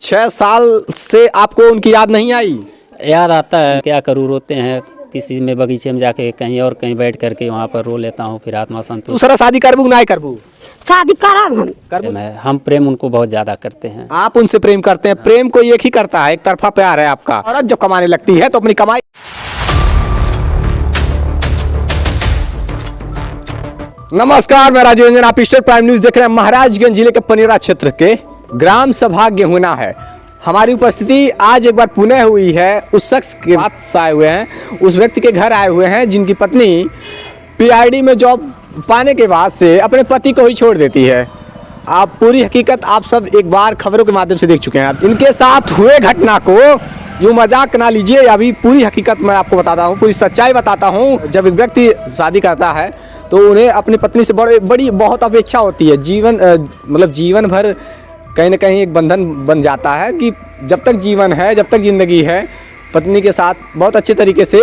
6 साल से आपको उनकी याद नहीं आई? याद आता है, क्या करूँ, रोते हैं। किसी में बगीचे में जाके कहीं और कहीं बैठ करके वहाँ पर रो लेता हूँ, फिर आत्मा संतुष्ट। दूसरा शादी करबू ना करबू? शादी करब हम प्रेम उनको बहुत ज्यादा करते हैं। आप उनसे प्रेम करते हैं? प्रेम को एक ही करता है, एक तरफा प्यार है आपका। औरत जब कमाने लगती है तो अपनी कमाई। नमस्कार, मैं राजीव रंजन, आप स्टेट प्राइम न्यूज देख रहे हैं। महाराजगंज जिले के पनेरा क्षेत्र के ग्राम सभा गेहुना है। हमारी उपस्थिति आज एक बार पुनः हुई है। उस शख्स के पास आए हुए हैं, उस व्यक्ति के घर आए हुए हैं जिनकी पत्नी पीआईडी में जॉब पाने के बाद से अपने पति को ही छोड़ देती है। आप पूरी हकीकत आप सब एक बार खबरों के माध्यम से देख चुके हैं। इनके साथ हुए घटना को यूँ मजाक ना लीजिए, अभी पूरी हकीकत मैं आपको बताता हूँ, पूरी सच्चाई बताता हूँ। जब एक व्यक्ति शादी करता है तो उन्हें अपनी पत्नी से बड़ी बहुत अपेक्षा होती है। जीवन भर कहीं ना कहीं एक बंधन बन जाता है कि जब तक जीवन है, जब तक ज़िंदगी है, पत्नी के साथ बहुत अच्छे तरीके से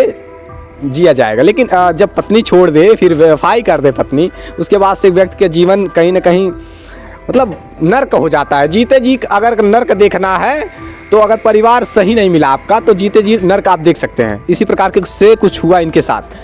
जिया जाएगा। लेकिन जब पत्नी छोड़ दे, फिर बेवफाई कर दे पत्नी, उसके बाद से व्यक्ति का जीवन कहीं ना कहीं नर्क हो जाता है। जीते जी अगर नर्क देखना है तो अगर परिवार सही नहीं मिला आपका तो जीते जी नर्क आप देख सकते हैं। इसी प्रकार के से कुछ हुआ इनके साथ।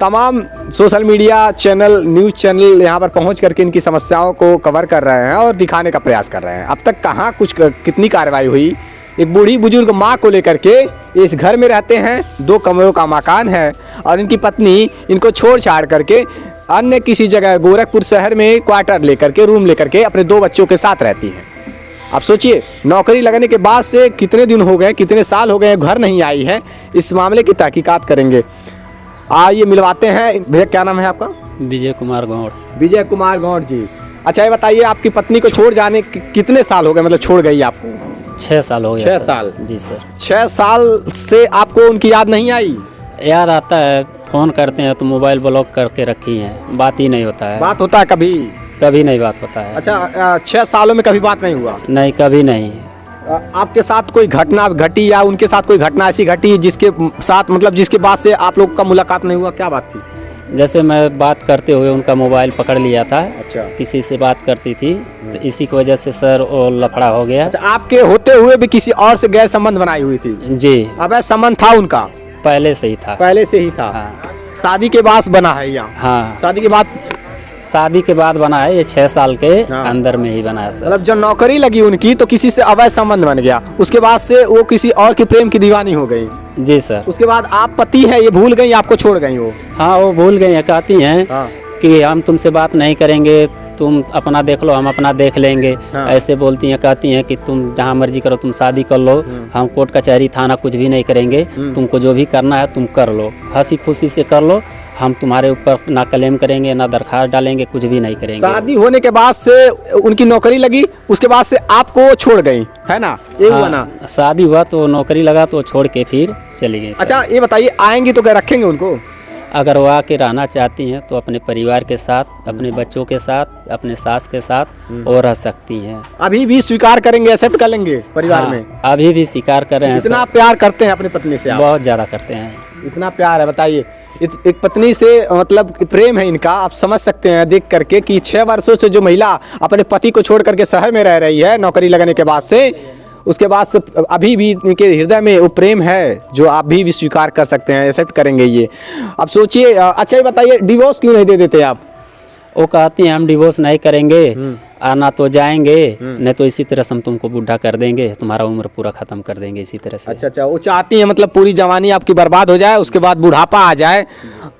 तमाम social media channel, news channel यहाँ पर पहुँच करके इनकी समस्याओं को कवर कर रहे हैं और दिखाने का प्रयास कर रहे हैं। अब तक कहाँ कितनी कार्रवाई हुई। एक बूढ़ी बुजुर्ग माँ को लेकर के इस घर में रहते हैं, 2 कमरों का मकान है और इनकी पत्नी इनको छोड़ छाड़ करके अन्य किसी जगह गोरखपुर शहर में क्वार्टर लेकर के, रूम लेकर के अपने 2 बच्चों के साथ रहती है। अब सोचिए, नौकरी लगने के बाद से कितने दिन हो गए, कितने साल हो गए, घर नहीं आई है। इस मामले की तहकीकात करेंगे। आइए मिलवाते हैं। भैया क्या नाम है आपका? विजय कुमार गौड़। विजय कुमार गौड़ जी। अच्छा ये बताइए, आपकी पत्नी को छोड़ जाने कितने साल हो गए, छोड़ गई आपको? 6 साल हो गया। 6 साल? जी सर। 6 साल से आपको उनकी याद नहीं आई? याद आता है, फोन करते हैं तो मोबाइल ब्लॉक करके रखी है, बात ही नहीं होता है। बात होता है कभी? कभी नहीं बात होता है। अच्छा, 6 सालों में कभी बात नहीं हुआ? नहीं, कभी नहीं। आपके साथ कोई घटना घटी या उनके साथ कोई घटना ऐसी घटी जिसके साथ जिसके बाद से आप लोग का मुलाकात नहीं हुआ? क्या बात थी? जैसे मैं बात करते हुए उनका मोबाइल पकड़ लिया था। अच्छा। किसी से बात करती थी तो इसी की वजह से सर वो लफड़ा हो गया। अच्छा, आपके होते हुए भी किसी और से गैर संबंध बनाई हुई थी? जी। अब संबंध था उनका? पहले से ही था। पहले से ही था? हाँ। शादी के बाद बना है यहाँ? हाँ, शादी के बाद बना है। ये 6 साल के अंदर में ही बना है सर। जब नौकरी लगी उनकी तो किसी से अवैध संबंध बन गया, उसके बाद से वो किसी और के प्रेम की दीवानी हो गई? जी सर। उसके बाद आप पति है ये भूल गई, आपको छोड़ गई वो? हाँ, वो भूल गई है। कहती हैं कि हम तुमसे बात नहीं करेंगे, तुम अपना देख लो, हम अपना देख लेंगे। ऐसे बोलती हैं, कहती हैं कि तुम जहाँ मर्जी करो, तुम शादी कर लो, हम कोर्ट कचहरी थाना कुछ भी नहीं करेंगे, तुमको जो भी करना है तुम कर लो, हंसी खुशी से कर लो, हम तुम्हारे ऊपर ना क्लेम करेंगे ना दरखास्त डालेंगे, कुछ भी नहीं करेंगे। शादी होने के बाद से उनकी नौकरी लगी, उसके बाद से आपको छोड़ गई है ना? ये हुआ ना? शादी हुआ तो नौकरी लगा तो छोड़ के फिर चली गई। अच्छा ये बताइए, आएंगी तो क्या रखेंगे उनको? अगर वो आके रहना चाहती हैं तो अपने परिवार के साथ, अपने बच्चों के साथ, अपने सास के साथ वो रह सकती हैं। अभी भी स्वीकार करेंगे, एक्सेप्ट कर लेंगे परिवार में? अभी भी स्वीकार कर रहे हैं। इतना प्यार करते हैं अपनी पत्नी से आप? बहुत ज़्यादा करते हैं। इतना प्यार है, बताइए। एक पत्नी से प्रेम है इनका। आप समझ सकते हैं देख करके कि 6 वर्षों से जो महिला अपने पति को छोड़ करके शहर में रह रही है नौकरी लगने के बाद से, उसके बाद से अभी भी इनके हृदय में वो प्रेम है जो आप भी स्वीकार कर सकते हैं, एक्सेप्ट करेंगे ये। अब सोचिए। अच्छा ये बताइए, डिवोर्स क्यों नहीं दे देते आप? वो कहती हैं हम डिवोर्स नहीं करेंगे, आना तो जाएंगे, नहीं तो इसी तरह से हम तुमको बूढ़ा कर देंगे, तुम्हारा उम्र पूरा खत्म कर देंगे इसी तरह से। अच्छा, वो चाहती हैं पूरी जवानी आपकी बर्बाद हो जाए, उसके बाद बुढ़ापा आ जाए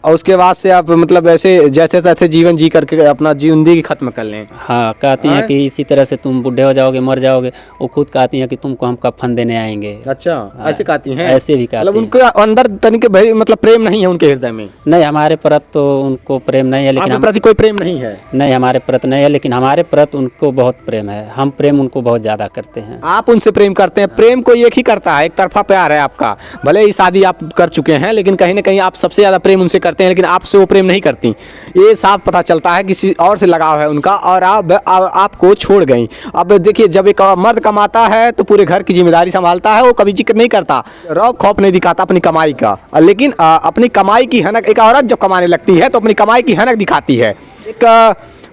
और उसके बाद से आप ऐसे जैसे तैसे जीवन जी करके अपना जिंदगी खत्म कर लें। हाँ, कहती हैं कि इसी तरह से तुम बूढ़े हो जाओगे, मर जाओगे। वो खुद कहती हैं कि तुमको हम कफन देने आएंगे। अच्छा, ऐसे कहती हैं? ऐसे भी कहती हैं। उनके अंदर तनिक प्रेम नहीं है उनके हृदय में? नहीं, हमारे प्रति तो उनको प्रेम नहीं है, लेकिन प्रति कोई प्रेम नहीं है? नहीं, हमारे प्रति नहीं है, लेकिन हमारे प्रति उनको बहुत प्रेम है। हम प्रेम उनको बहुत ज्यादा करते हैं। आप उनसे प्रेम करते हैं? प्रेम को एक ही करता है, एक तरफा प्यार है आपका। भले ही शादी आप कर चुके हैं लेकिन कहीं ना कहीं आप सबसे ज्यादा प्रेम उनसे करते हैं, लेकिन आपसे वो प्रेम नहीं करती। ये साफ पता चलता है किसी और से लगाव है उनका और आपको छोड़ गई। अब देखिए, जब एक मर्द कमाता है तो पूरे घर की जिम्मेदारी संभालता है, वो कभी जिक्र नहीं करता, रौब खौफ नहीं दिखाता अपनी कमाई का। लेकिन अपनी कमाई की हनक, एक औरत जब कमाने लगती है तो अपनी कमाई की हनक दिखाती है। एक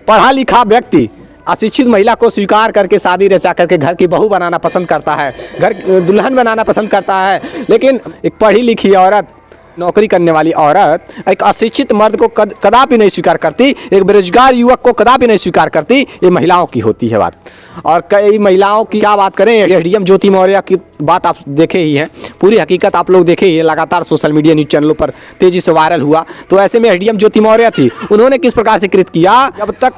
पढ़ा लिखा व्यक्ति अशिक्षित महिला को स्वीकार करके शादी रचा करके घर की बहू बनाना पसंद करता है, घर दुल्हन बनाना पसंद करता है। लेकिन एक पढ़ी लिखी औरत, नौकरी करने वाली औरत एक अशिक्षित मर्द को कदापि नहीं स्वीकार करती, एक बेरोजगार युवक को कदापि नहीं स्वीकार करती। ये महिलाओं की होती है बात। और कई महिलाओं की क्या बात करें, एसडीएम ज्योति मौर्य की बात आप देखे ही हैं, पूरी हकीकत आप लोग देखे ही हैं, लगातार सोशल मीडिया न्यूज़ चैनलों पर तेज़ी से वायरल हुआ। तो ऐसे में एसडीएम ज्योति मौर्य थी, उन्होंने किस प्रकार से कृत किया, जब तक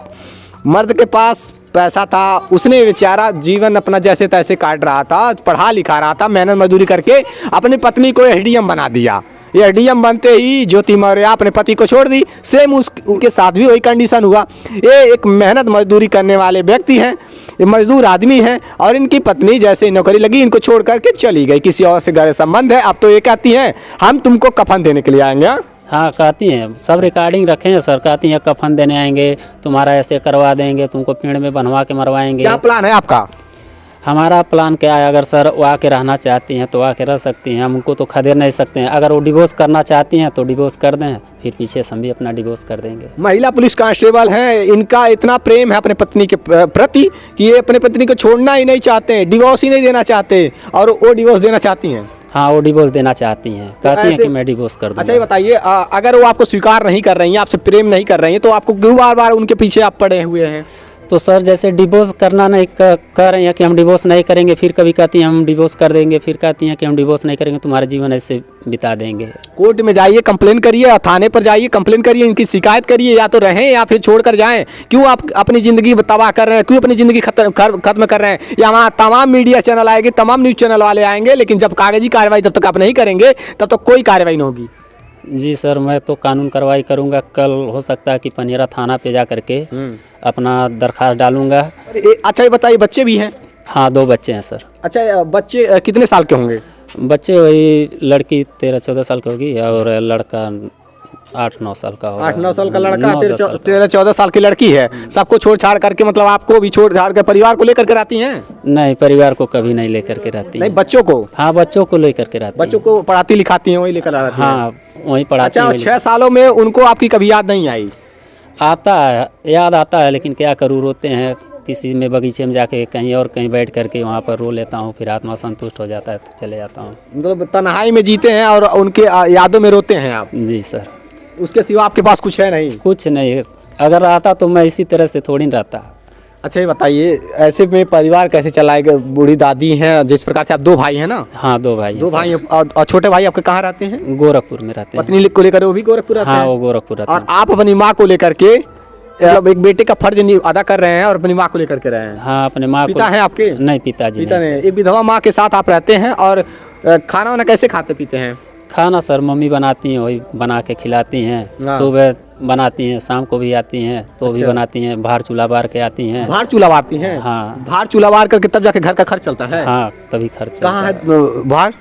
मर्द के पास पैसा था उसने बेचारा जीवन अपना जैसे तैसे काट रहा था, पढ़ा लिखा रहा था, मेहनत मजदूरी करके अपनी पत्नी को एसडीएम बना दिया। ये एसडीएम बनते ही ज्योति मौर्य अपने पति को छोड़ दी। सेम उसके साथ भी वही कंडीशन हुआ। ये एक मेहनत मजदूरी करने वाले व्यक्ति हैं, ये मजदूर आदमी हैं, और इनकी पत्नी जैसे नौकरी लगी इनको छोड़ करके चली गई, किसी और से गहरे संबंध है। अब तो ये कहती हैं हम तुमको कफन देने के लिए आएंगे। हाँ कहती हैं, सब रिकॉर्डिंग रखे हैं सर। कहती हैं कफन देने आएंगे, तुम्हारा ऐसे करवा देंगे, तुमको पेड़ में बनवा के मरवाएंगे। क्या प्लान है आपका? हमारा प्लान क्या है, अगर सर वो आके रहना चाहती हैं तो आके रह सकती हैं, हम उनको तो खदेड़ नहीं सकते हैं। अगर वो डिवोर्स करना चाहती हैं तो डिवोर्स कर दें, फिर पीछे से हम भी अपना डिवोर्स कर देंगे। महिला पुलिस कांस्टेबल हैं, इनका इतना प्रेम है अपने पत्नी के प्रति कि ये अपने पत्नी को छोड़ना ही नहीं चाहते, डिवोर्स ही नहीं देना चाहते, और वो डिवोर्स देना चाहती हैं। हाँ वो डिवोर्स देना चाहती हैं, कहती हैं कि मैं डिवोर्स कर दूँ। अच्छा ये बताइए, अगर वो आपको स्वीकार नहीं कर रही हैं, आपसे प्रेम नहीं कर रही हैं, तो आपको क्यों बार बार उनके पीछे आप पड़े हुए हैं? तो सर जैसे डिवोर्स करना नहीं कर रही हैं कि हम डिवोर्स नहीं करेंगे, फिर कभी कहती हैं हम डिवोर्स कर देंगे, फिर कहती हैं कि हम डिवोर्स नहीं करेंगे, तुम्हारा जीवन ऐसे बिता देंगे। कोर्ट में जाइए, कंप्लेन करिए, थाने पर जाइए, कंप्लेन करिए, इनकी शिकायत करिए, या तो रहें या फिर छोड़ कर जाएं। क्यों आप अपनी ज़िंदगी तबाह कर रहे हैं, क्यों अपनी ज़िंदगी खत्म कर रहे हैं? यहाँ तमाम मीडिया चैनल आएंगे, तमाम न्यूज़ चैनल वाले आएंगे, लेकिन जब कागजी कार्रवाई जब तक आप नहीं करेंगे तब तक कोई कार्रवाई नहीं होगी। जी सर, मैं तो कानून कार्रवाई करूंगा। कल हो सकता है कि पनेरा थाना पे जा करके अपना दरखास्त डालूंगा। अच्छा ये बताइए, बच्चे भी हैं? हाँ 2 बच्चे हैं सर। अच्छा बच्चे कितने साल के होंगे? बच्चे वही लड़की 13-14 साल की होगी और लड़का 8-9 साल का होगा। 8-9 साल का लड़का, 13-14 साल की लड़की है। सबको छोड़ छाड़ करके, मतलब आपको भी छोड़ छाड़ कर परिवार को लेकर के आती हैं? नहीं, परिवार को कभी नहीं लेकर के रहती नहीं, हैं। बच्चों को? हाँ बच्चों को लेकर के रहती हैं। बच्चों को पढ़ाती लिखाती हैं, वही लेकर आ जाती हैं? हाँ वही पढ़ाती अच्छा, हैं। 6 सालों में उनको आपकी कभी याद नहीं आई? आता है, याद आता है, लेकिन क्या करूँ, रोते हैं। किसी में बगीचे में जाके कहीं और कहीं बैठ करके वहाँ पर रो लेता हूँ, फिर आत्मा संतुष्ट हो जाता है तो चले जाता हूँ। मतलब तन्हाई में जीते हैं और उनके यादों में रोते हैं आप? जी सर। उसके सिवा आपके पास कुछ है नहीं? कुछ नहीं, अगर आता तो मैं इसी तरह से थोड़ी ना रहता। अच्छा ये बताइए, ऐसे में परिवार कैसे चलाएगा? बूढ़ी दादी हैं, जिस प्रकार से आप 2 भाई हैं ना? हाँ 2 भाई। 2 भाई और छोटे भाई आपके कहाँ रहते हैं? गोरखपुर में रहते हैं। पत्नी को लेकर वो भी गोरखपुर रहते हैं? हाँ वो गोरखपुर रहते और हैं। आप अपनी माँ को लेकर के एक बेटे का फर्ज अदा कर रहे हैं और अपनी माँ को लेकर के रहे हैं? हाँ अपने माँ को। पिता है आपके? नहीं पिताजी पिता नहीं नहीं। सर। एक विधवा माँ के साथ आप रहते हैं, और खाना वाना कैसे खाते पीते हैं? खाना सर मम्मी बनाती हैं, वही बना के खिलाती हैं। हाँ। सुबह बनाती हैं, शाम को भी आती हैं तो भी बनाती हैं, बाहर चूल्हा बार के आती हैं। बाहर चूल्हा बारती हैं? हाँ। बाहर चूल्हा बार करके तब जाके घर का खर्च चलता है? हाँ तभी खर्च कहाँ है चलता है। बाहर?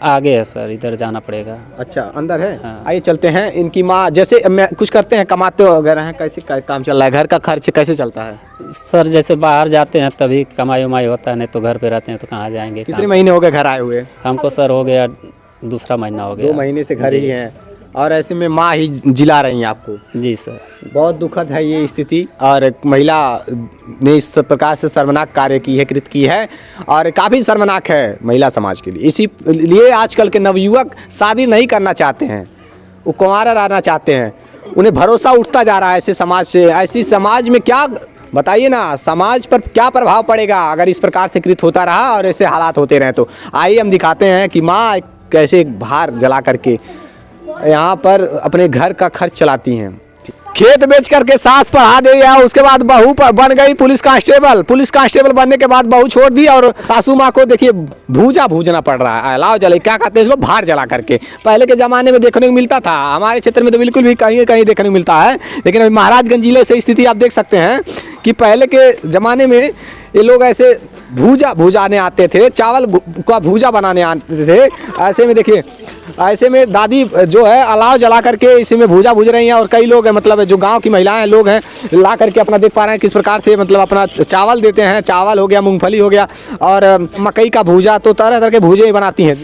आगे है सर, इधर जाना पड़ेगा। अच्छा अंदर है? हाँ। आइए चलते हैं। इनकी माँ जैसे मैं कुछ करते हैं, कमाते वगैरह हैं, कैसे काम चल रहा है? घर का खर्च कैसे चलता है? सर जैसे बाहर जाते हैं तभी कमाई उमाई होता है, नहीं तो घर पे रहते हैं तो कहाँ जाएंगे। कितने महीने हो गए घर आए हुए? हमको सर हो गया 2रा महीना हो गया। 2 महीने से घर ही हैं, और ऐसे में माँ ही जिला रही हैं आपको? जी सर। बहुत दुखद है ये स्थिति, और एक महिला ने इस प्रकार से शर्मनाक कार्य की है, कृत की है, और काफ़ी शर्मनाक है महिला समाज के लिए। इसीलिए आजकल के नवयुवक शादी नहीं करना चाहते हैं, वो कुंवारा रहना चाहते हैं। उन्हें भरोसा उठता जा रहा है ऐसे समाज से। ऐसी समाज में क्या बताइए ना, समाज पर क्या प्रभाव पड़ेगा अगर इस प्रकार से कृत होता रहा और ऐसे हालात होते रहे तो। आइए हम दिखाते हैं कि माँ कैसे बाहर जला करके यहाँ पर अपने घर का खर्च चलाती हैं। खेत बेच करके सास पढ़ा दे, या उसके बाद बहू बन गई पुलिस कांस्टेबल। पुलिस कांस्टेबल बनने के बाद बहू छोड़ दी, और सासू माँ को देखिए भूजना पड़ रहा है। अलाव जले, क्या कहते हैं इसको, भार जला करके। पहले के ज़माने में देखने को मिलता था, हमारे क्षेत्र में तो बिल्कुल भी कहीं कहीं देखने को मिलता है, लेकिन अभी महाराजगंज जिले से स्थिति आप देख सकते हैं कि पहले के ज़माने में ये लोग ऐसे भूजाने आते थे, चावल का भूजा बनाने आते थे। ऐसे में देखिए, ऐसे में दादी जो है अलाव जला करके इसी में भूजा भूज रही हैं, और कई लोग हैं, मतलब जो गांव की महिलाएं लोग हैं, ला करके अपना देख पा रहे हैं किस प्रकार से मतलब अपना चावल देते हैं। चावल हो गया, मूंगफली हो गया, और मकई का भूजा, तो तरह तरह के भूजे ही बनाती हैं।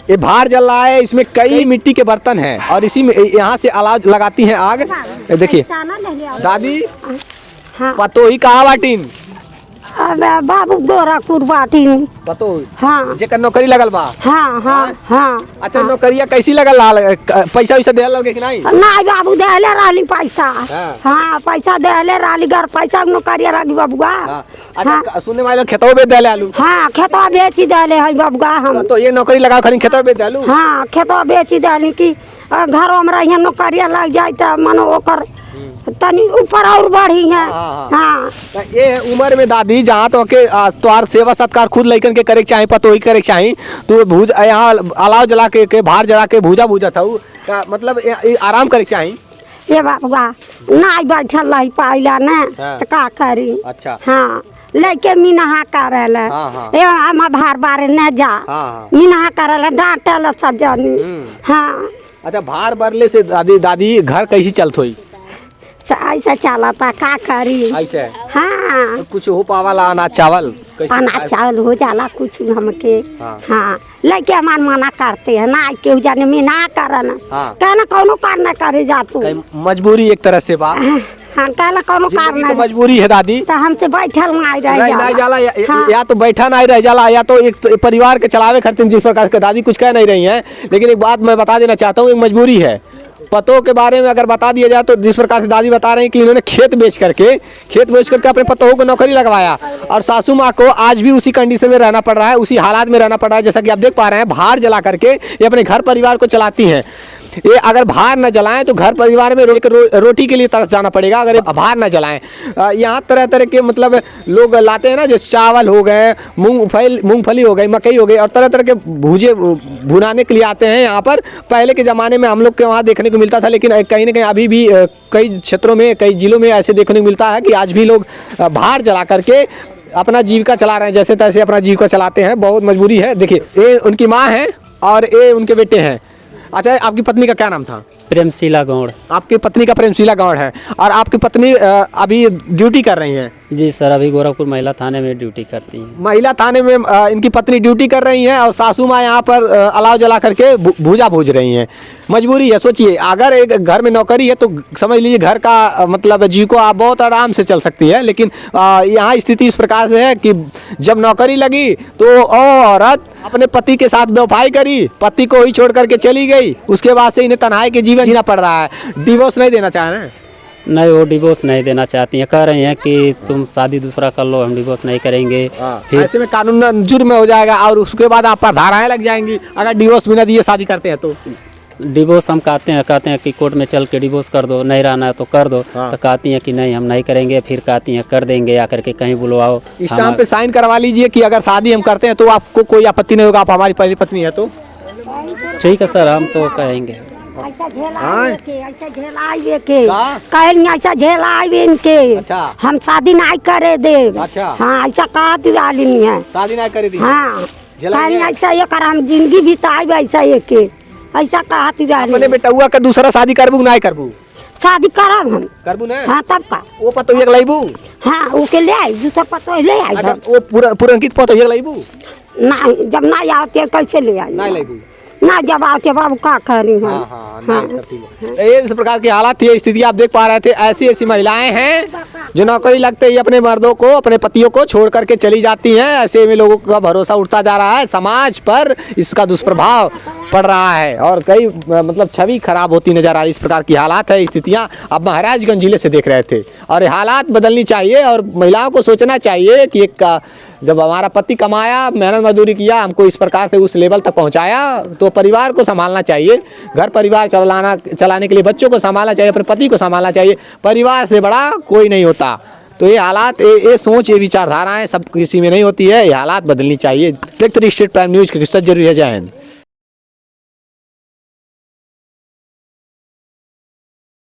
ये भार जल रहा है, इसमें कई मिट्टी के बर्तन हैं, और इसी में यहाँ से अलाव लगाती हैं आग। देखिए दादी, हाँ। पतो ही कहाँ बाटीन? अबे बाबू गोरखपुर बाटीन। पतो हाँ जेकर नौकरी लगल बा। हाँ हाँ हाँ। अच्छा नौकरिया कैसी लगल लाल पैसा वैसा दे लगे कि नहीं? नहीं बाबू देले रहली पैसा। हाँ। हाँ पैसा देले रहली घर पैसा नौकरिया रही बबुआ। हाँ। अच्छा सुनने वाले खेतों बेच दे आलू। हाँ खेतवा बेची देले है बबुआ हम। तो ये नौकरी लगा खाली खेतों बेच दे आलू। हाँ खेतवा बेची देली कि घरों में रही नौकरिया लग जाए तो मनो ओकर तनी ऊपर और बढ़ी है। हाँ तो ये उम्र में दादी जहाँ तो के तोहार सेवा सत्कार खुद लइकन के करे के चाही, पतो ही करे के चाही। तू भूज यहाँ अलाव जला के भार जला के भूजा भूजा था मतलब आराम करे के चाही। ये बाबुआ नहीं बैठल रही पाइला ने हाँ। तो का करी। अच्छा हाँ लेके मीनहा करेला। हाँ, हाँ। ये हम भार बारे न जा। हाँ। मीनहा करेला डांटेला सब जानी। हाँ अच्छा भार भरले से दादी घर कैसी चलत हुई? ऐसा चला था का करी। ऐसे हाँ कुछ हो पावाला अनाज चावल कैसे? अनाज चावल हो जाला कुछ हमके। हाँ। हाँ लेके हमार मना करते हैं ना केहू जाने मीना करना। हाँ। कहना कौनो करना करे जा तू। मजबूरी एक तरह से बा। हाँ कहना कौनो जिंदगी करना तो मजबूरी है दादी। तो हमसे बैठल नहीं रह नहीं जाला हाँ। या तो बैठा नहीं रह जाला या तो एक परिवार के चलावे खातिर जिस प्रकार के दादी कुछ कह नहीं रही हैं, लेकिन एक बात मैं बता देना चाहता हूँ, एक मजबूरी है। पतों के बारे में अगर बता दिया जाए तो जिस प्रकार से दादी बता रही हैं कि इन्होंने खेत बेच करके अपने पतों को नौकरी लगवाया और सासू माँ को आज भी उसी कंडीशन में रहना पड़ रहा है, उसी हालात में रहना पड़ रहा है। जैसा कि आप देख पा रहे हैं भार जला करके ये अपने घर परिवार को चलाती हैं। ये अगर भार न जलाएं तो घर परिवार में रोटी के लिए तरस जाना पड़ेगा अगर ये भार न जलाएं। यहाँ तरह तरह के मतलब लोग लाते हैं ना, जैसे चावल हो गए, मूंगफली हो गई, मकई हो गई और तरह तरह के भूजे भुनाने के लिए आते हैं यहाँ पर। पहले के ज़माने में हम लोग के वहाँ देखने को मिलता था, लेकिन कहीं ना कहीं अभी भी कई क्षेत्रों में कई जिलों में ऐसे देखने को मिलता है कि आज भी लोग भार जला करके अपना जीविका चला रहे हैं, जैसे तैसे अपना जीविका चलाते हैं। बहुत मजबूरी है। देखिए ये उनकी माँ है और ये उनके बेटे हैं। अच्छा आपकी पत्नी का क्या नाम था? प्रेमशीला गौड़। आपकी पत्नी का प्रेमशीला गौड़ है और आपकी पत्नी अभी ड्यूटी कर रही हैं? जी सर अभी गोरखपुर महिला थाने में ड्यूटी करती हैं। महिला थाने में इनकी पत्नी ड्यूटी कर रही हैं और सासू माँ यहाँ पर अलाव जला करके भूजा भूज रही हैं। मजबूरी है। सोचिए अगर एक घर में नौकरी है तो समझ लीजिए घर का मतलब जीविका बहुत आराम से चल सकती है, लेकिन यहाँ स्थिति इस प्रकार से है कि जब नौकरी लगी तो औरत अपने पति के साथ बेवफाई करी, पति को ही छोड़ करके चली गई। उसके बाद से इन्हें तन्हाई के जीवन जीना पड़ रहा है। डिवोर्स नहीं देना चाह रहे हैं? नहीं वो डिवोर्स नहीं देना चाहती हैं, कह रही हैं कि तुम शादी दूसरा कर लो, हम डिवोर्स नहीं करेंगे। फिर ऐसे में कानून जुर्म हो जाएगा और उसके बाद आप पर धाराएं लग जाएंगी अगर डिवोर्स बिना दिए शादी करते हैं तो। डिवोर्स हम कहते हैं कि कोर्ट में चल के डिवोर्स कर दो, नहीं रहना है तो कर दो। तो कहती हैं कि नहीं हम नहीं करेंगे, फिर कहती हैं कर देंगे आकर के कहीं बुलवाओ। इस टाइम पे साइन करवा लीजिए कि अगर शादी हम करते हैं तो आपको कोई आपत्ति नहीं होगा, आप हमारी पहली पत्नी है तो। ठीक है सर हम तो कहेंगे। ऐसा झेलावे के का? कहनी ऐसा झेलावे इनके। अच्छा। हम शादी नहीं करे दे। अच्छा। हाँ ऐसा कहती डाली है। शादी नहीं करी थी? हाँ झेलाएंगे? कहनी ऐसा ये कर हम जिंदगी बिताए ऐसा ये के ऐसा कहती अपने डाली। बेटुआ का दूसरा शादी करबू नहीं करबू? शादी करब हम। करबू ना? हाँ तब का। वो पतो एक लाइबू? हाँ ओके ले आई दूसरा पतो ले आई। अच्छा वो पुरनकित पतो एक लाइबू? नहीं जब नहीं आते कैसे ले आई? नहीं लाइबू? ना जब आते बाबू का करी हम। हाँ, नहीं करती है। ये इस प्रकार की हालात थी, स्थिति आप देख पा रहे थे। ऐसी ऐसी महिलाएं हैं जो नौकरी लगते ही अपने मर्दों को अपने पतियों को छोड़ करके चली जाती हैं। ऐसे में लोगों का भरोसा उठता जा रहा है, समाज पर इसका दुष्प्रभाव पड़ रहा है और कई मतलब छवि खराब होती नजर आ रही। इस प्रकार की हालात है, स्थितियां आप महाराजगंज जिले से देख रहे थे और ये हालात बदलनी चाहिए और महिलाओं को सोचना चाहिए कि एक जब हमारा पति कमाया, मेहनत मजदूरी किया, हमको इस प्रकार से उस लेवल तक पहुंचाया तो परिवार को संभालना चाहिए, घर परिवार चलाने के लिए बच्चों को संभालना चाहिए, अपने पति को संभालना चाहिए। परिवार से बड़ा कोई नहीं होता। तो ये हालात ये सोच ये विचारधाराएं सब किसी में नहीं होती है। ये हालात बदलनी चाहिए। देखते रहिए स्टेट प्राइम न्यूज़ की किस्सा जरूरी है। जय हिंद।